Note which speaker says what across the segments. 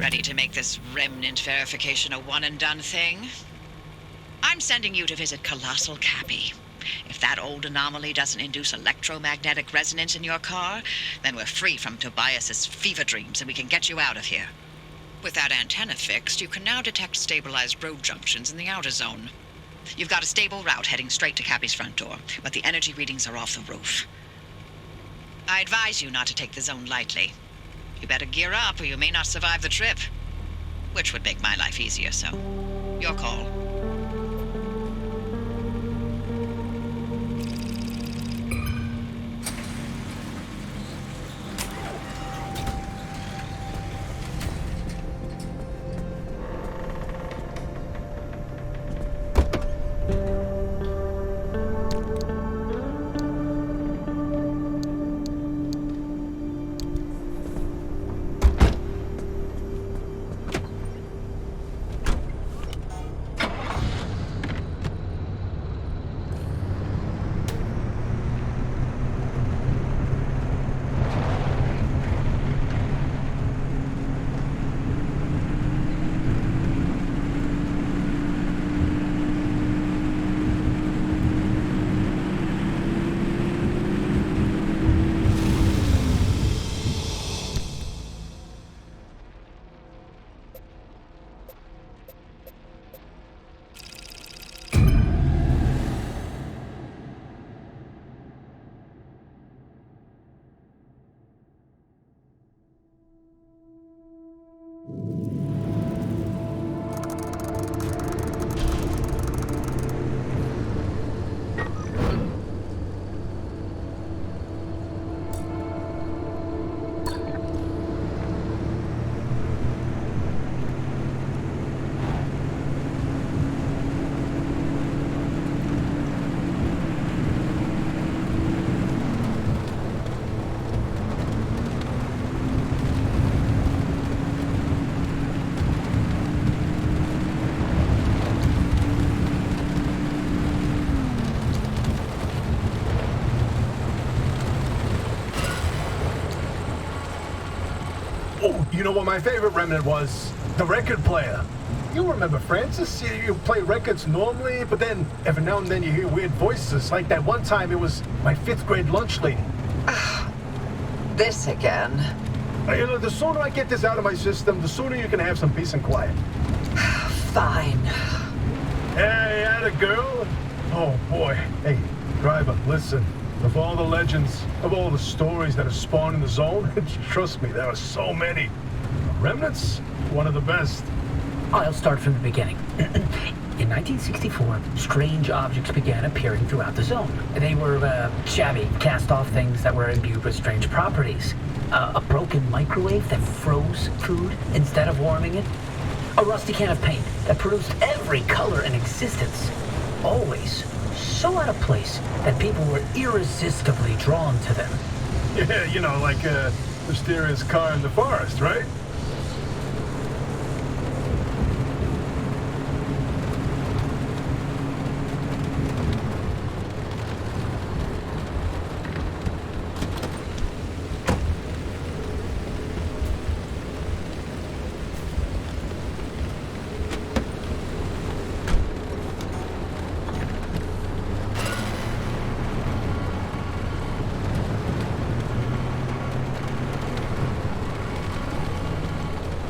Speaker 1: ready to make this Remnant verification a one-and-done thing? I'm sending you to visit Colossal Cappy. If that old anomaly doesn't induce electromagnetic resonance in your car, then we're free from Tobias's fever dreams and we can get you out of here. With that antenna fixed, you can now detect stabilized road junctions in the outer zone. You've got a stable route heading straight to Cappy's front door, but the energy readings are off the roof. I advise you not to take the zone lightly. You better gear up or you may not survive the trip. Which would make my life easier, so your call.
Speaker 2: You know what my favorite Remnant was? The record player. You remember, Francis? You play records normally, but then every now and then you hear weird voices. Like that one time it was my 5th grade lunch lady.
Speaker 3: This again.
Speaker 2: You know, the sooner I get this out of my system, the sooner you can have some peace and quiet.
Speaker 3: Fine.
Speaker 2: Hey, atta girl. Oh, boy. Hey, driver, listen. Of all the legends, of all the stories that are spawned in the zone, trust me, there are so many. Remnants, one of the best.
Speaker 4: I'll start from the beginning. In 1964, strange objects began appearing throughout the zone. They were shabby, cast-off things that were imbued with strange properties. A broken microwave that froze food instead of warming it. A rusty can of paint that produced every color in existence. Always so out of place that people were irresistibly drawn to them.
Speaker 2: Yeah, you know, like a mysterious car in the forest, right?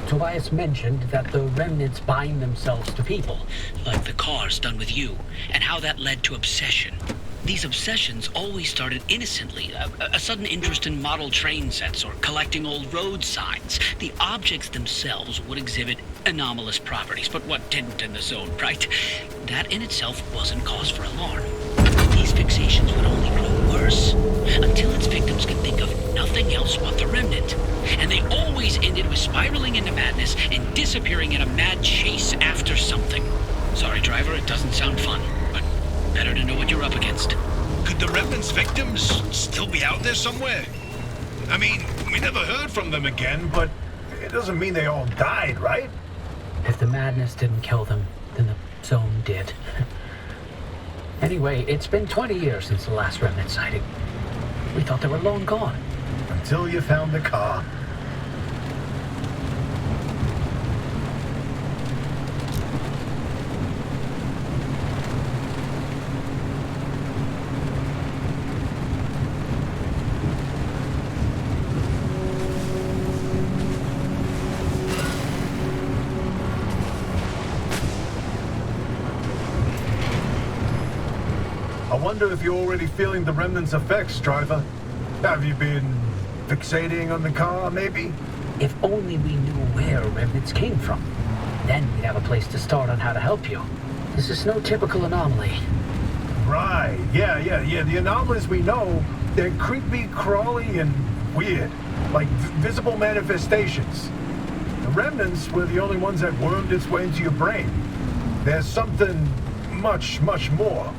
Speaker 4: Tobias mentioned that the remnants bind themselves to people,
Speaker 5: like the cars done with you, and how that led to obsession. These obsessions always started innocently, a sudden interest in model train sets or collecting old road signs. The objects themselves would exhibit anomalous properties, but what didn't in the zone, right? That in itself wasn't cause for alarm. These fixations would only grow worse, until its victims could think of nothing else but the remnant. And they always ended with spiraling into madness and disappearing in a mad chase after something. Sorry, driver, it doesn't sound fun, but better to know what you're up against.
Speaker 6: Could the Remnant's victims still be out there somewhere? I mean, we never heard from them again, but
Speaker 2: It doesn't mean they all died, right?
Speaker 4: If the madness didn't kill them, then the zone did. Anyway, it's been 20 years since the last remnant sighting. We thought they were long gone.
Speaker 2: Until you found the car. I wonder if you're already feeling the Remnant's effects, driver. Have you been fixating on the car, maybe?
Speaker 4: If only we knew where remnants came from. Then we'd have a place to start on how to help you. This is no typical anomaly.
Speaker 2: Right, yeah. The anomalies we know, they're creepy, crawly, and weird. Like visible manifestations. The remnants were the only ones that wormed its way into your brain. There's something much, much more.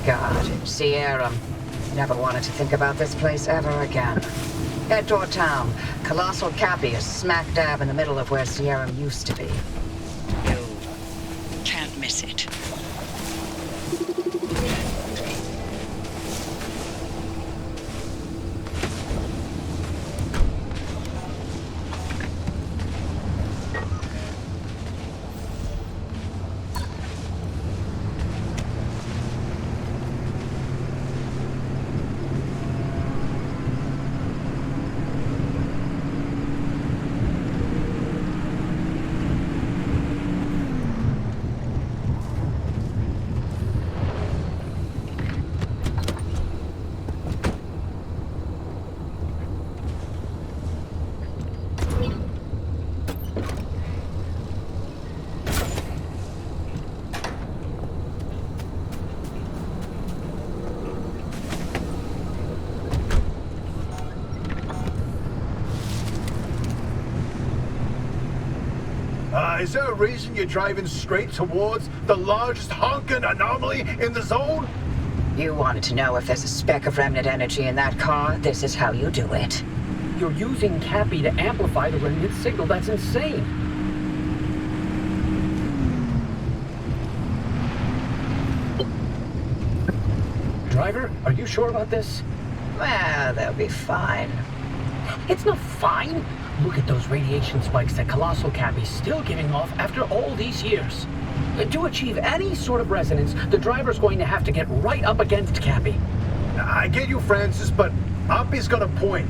Speaker 3: God, Sierra. Never wanted to think about this place ever again. Head toward town. Colossal Cappy is smack dab in the middle of where Sierra used to be.
Speaker 1: You can't miss it.
Speaker 2: Is there a reason you're driving straight towards the largest honking anomaly in the zone?
Speaker 3: You wanted to know if there's a speck of remnant energy in that car? This is how you do it.
Speaker 4: You're using Cappy to amplify the remnant signal. That's insane. Driver, are you sure about this?
Speaker 3: Well, they'll be fine.
Speaker 4: It's not fine. Look at those radiation spikes that Colossal Cappy's still giving off after all these years. To achieve any sort of resonance, the driver's going to have to get right up against Cappy.
Speaker 2: I get you, Francis, but Oppie's got a point.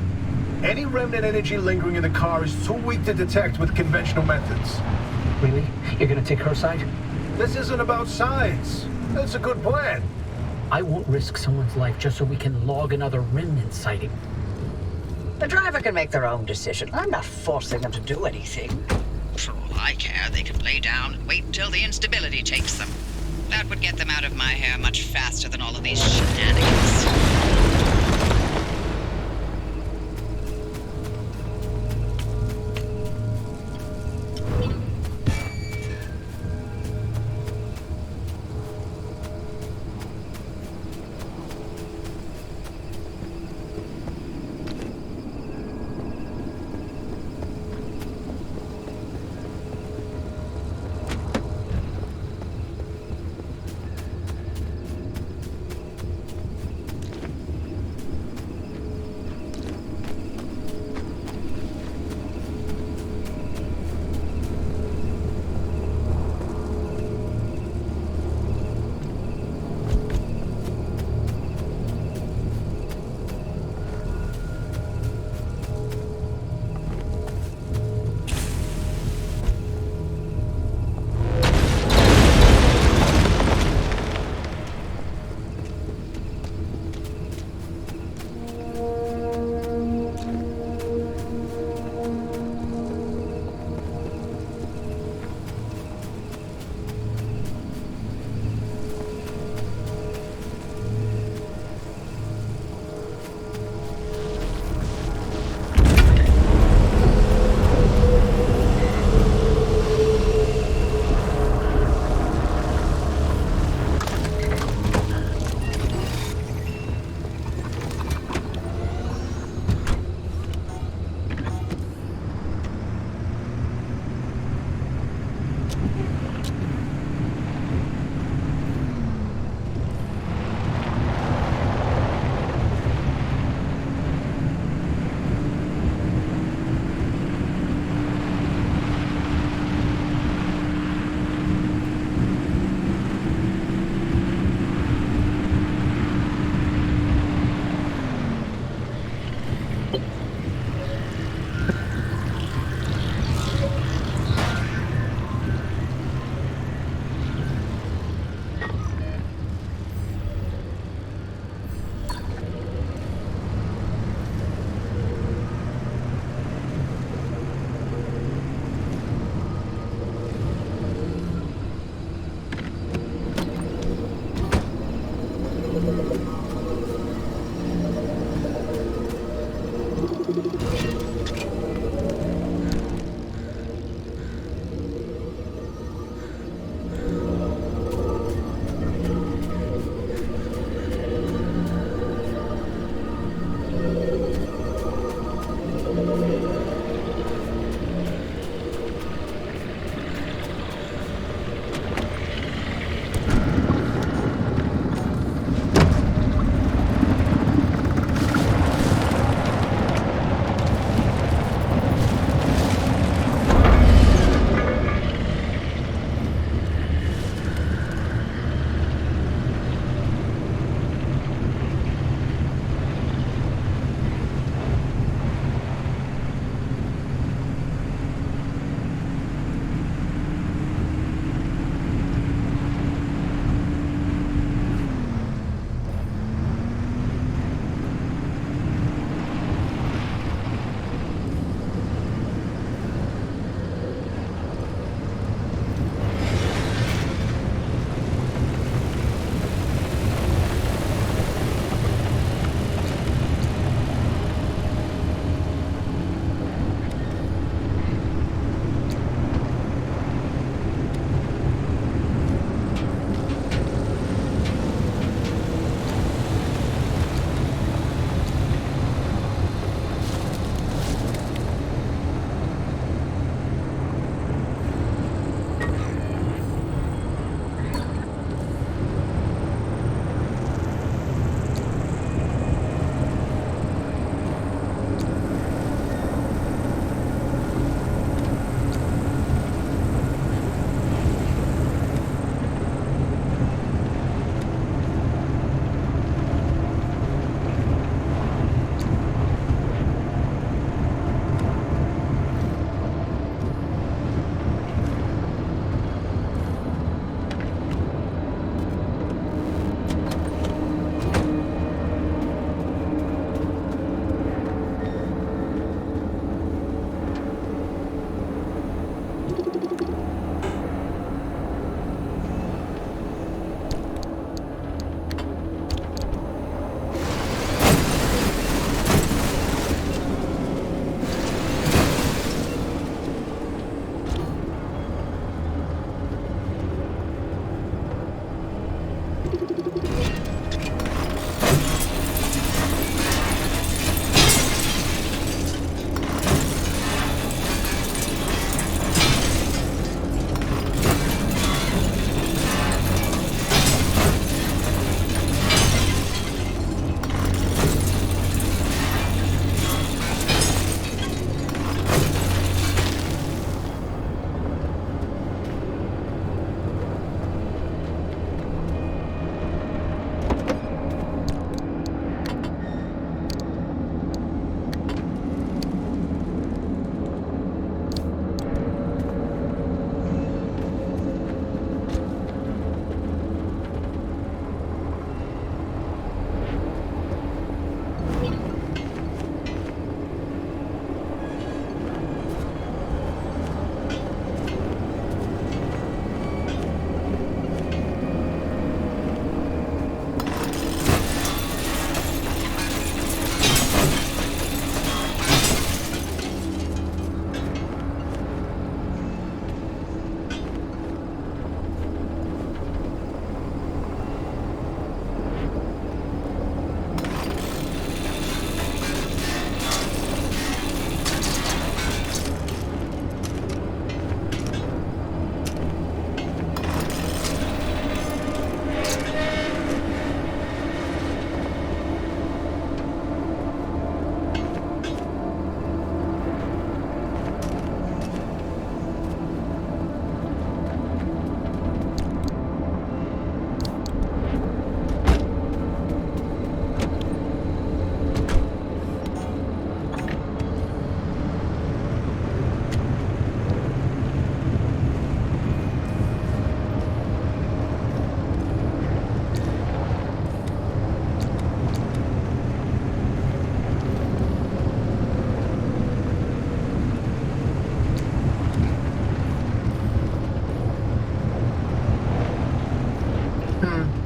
Speaker 2: Any remnant energy lingering in the car is too weak to detect with conventional methods.
Speaker 4: Really? You're gonna take her side?
Speaker 2: This isn't about science. That's a good plan.
Speaker 4: I won't risk someone's life just so we can log another remnant sighting.
Speaker 3: The driver can make their own decision. I'm not forcing them to do anything.
Speaker 1: For all I care, they can lay down and wait until the instability takes them. That would get them out of my hair much faster than all of these shenanigans.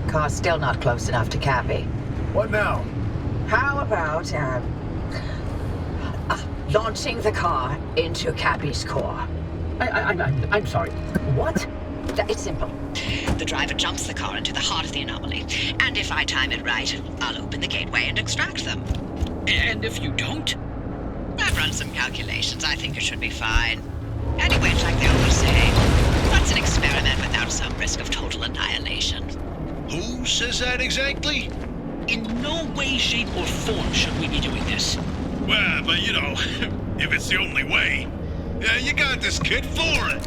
Speaker 3: Car's still not close enough to Cappy.
Speaker 2: What now?
Speaker 3: How about, launching the car into Cappy's core?
Speaker 4: I'm sorry. What?
Speaker 3: It's simple.
Speaker 1: The driver jumps the car into the heart of the anomaly, and if I time it right, I'll open the gateway and extract them.
Speaker 5: And if you don't?
Speaker 1: I've run some calculations. I think it should be fine. Anyway, it's like they always say, what's an experiment without some risk of total annihilation?
Speaker 6: Who says that exactly?
Speaker 5: In no way, shape, or form should we be doing this.
Speaker 6: Well, but you know, if it's the only way, you got this kid for it.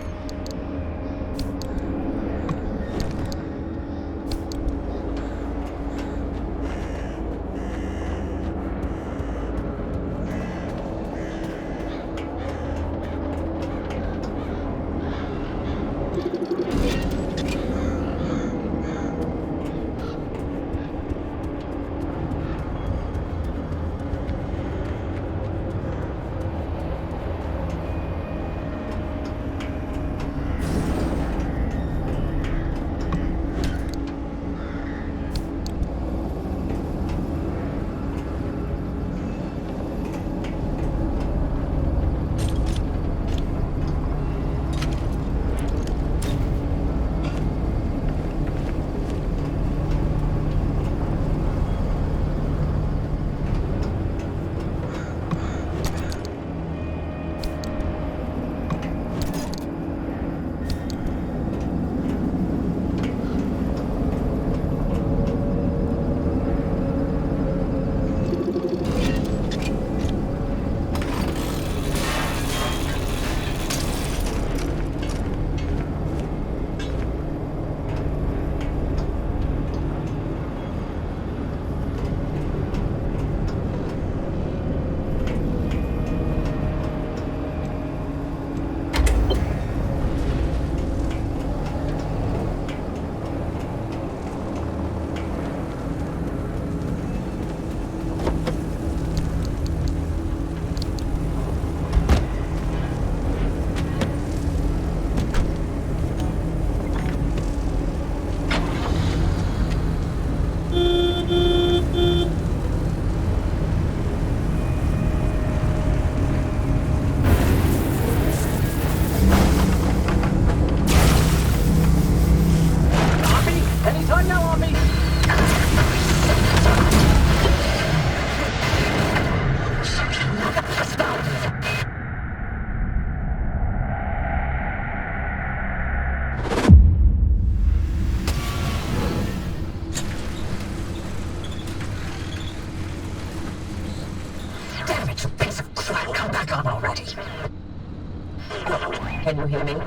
Speaker 3: Can you hear me?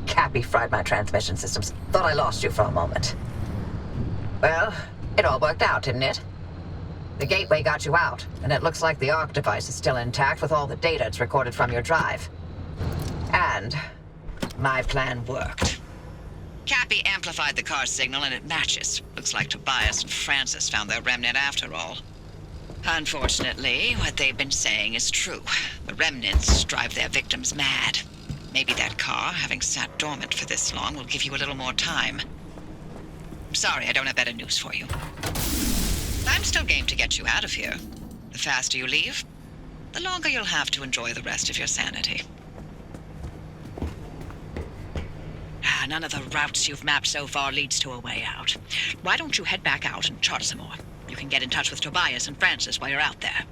Speaker 3: Cappy fried my transmission systems. Thought I lost you for a moment. Well, it all worked out, didn't it? The gateway got you out, and it looks like the Arc device is still intact with all the data it's recorded from your drive. And my plan worked.
Speaker 1: Cappy amplified the car's signal and it matches. Looks like Tobias and Francis found their remnant after all. Unfortunately, what they've been saying is true. The remnants drive their victims mad. Maybe that car, having sat dormant for this long, will give you a little more time. Sorry, I don't have better news for you. I'm still game to get you out of here. The faster you leave, the longer you'll have to enjoy the rest of your sanity. None of the routes you've mapped so far leads to a way out. Why don't you head back out and chart some more? You can get in touch with Tobias and Francis while you're out there.